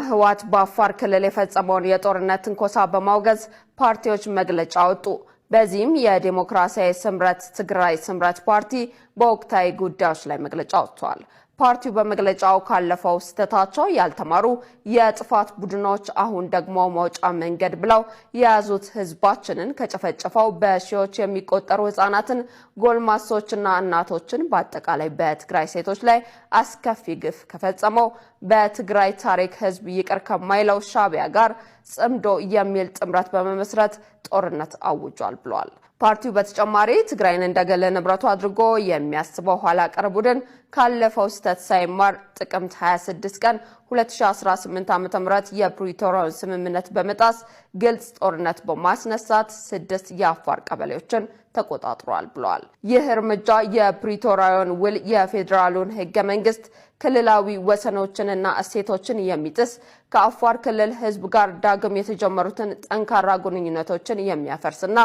ህወሓት በአፋር ክልል የፈጸመውን የጦርነት ትንኮሳ በማውገዝ ፓርቲዎች መግለጫ አወጡ። በዚህም የዲሞክራሲያዊ ስምረት ትግራይ ስምረት ፓርቲ በወቅታዊ ጉዳዮች ላይ መግለጫ አውጥቷል። ፓርቲው በመግለጫው ካለፈው ስህተታቸው ያልተማሩ የጥፋት ቡድኖች አሁን ደግሞ መውጫ መንገድ ብለው የያዙት ህዝባችንን ከጨፈጨፈው በሺዎች የሚቆጠሩ ህፃናትን፣ ጎልማሶችና እናቶችን በአጠቃላይ በትግራይ ሴቶች ላይ አስከፊ ግፍ ከፈጸመው በትግራይ ታሪክ ህዝብ ይቅር ከማይለው ሻዕቢያ ጋር ጽምዶ የሚል ጥምረት በመመስረት ጦርነት አውጇል ብሏል። ፓርቲው በተጨማሪ ትግራይን እንደገለ ንብረቱ አድርጎ የሚያስበው ኋላ ቀር ቡድን ካለፈው ስህተት ሳይማር ጥቅምት 26 ቀን 2018 ዓ.ም የፕሪቶሪያውን ስምምነት በመጣስ ግልጽ ጦርነት በማስነሳት 6 የአፋር ቀበሌዎችን ተቆጣጥሯል ብለዋል። ይህ እርምጃ የፕሪቶሪያውን ውል፣ የፌዴራሉን ህገ መንግስት፣ ክልላዊ ወሰኖችንና እሴቶችን የሚጥስ ከአፋር ክልል ህዝብ ጋር ዳግም የተጀመሩትን ጠንካራ ግንኙነቶችን የሚያፈርስና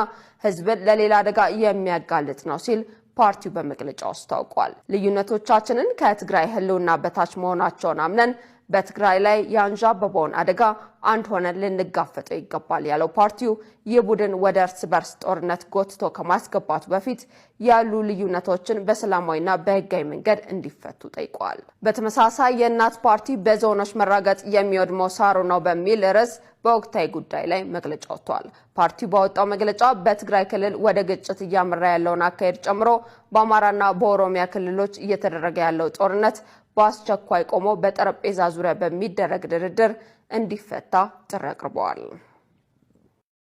ህዝብን ለሌላ አደጋ የሚያጋልጥ ነው ሲል ፓርቲው በመግለጫው አስታውቋል። ልዩነቶቻችንን ከትግራይ ህልውና በታች መሆናቸውን አምነን በትግራይ ላይ ያንዣበበውን አደጋ አንድ ሆነን ልንጋፈጠው ይገባል ያለው ፓርቲው ይህ ቡድን ወደ እርስ በርስ ጦርነት ጎትቶ ከማስገባቱ በፊት ያሉ ልዩነቶችን በሰላማዊና በህጋዊ መንገድ እንዲፈቱ ጠይቋል። በተመሳሳይ የእናት ፓርቲ በዞኖች መራገጥ የሚወድመው ሳሩ ነው በሚል ርዕስ በወቅታዊ ጉዳይ ላይ መግለጫ ወጥቷል። ፓርቲው ባወጣው መግለጫ በትግራይ ክልል ወደ ግጭት እያመራ ያለውን አካሄድ ጨምሮ በአማራና በኦሮሚያ ክልሎች እየተደረገ ያለው ጦርነት በአስቸኳይ ቆሞ በጠረጴዛ ዙሪያ በሚደረግ ድርድር እንዲፈታ ጥሪ አቅርበዋል።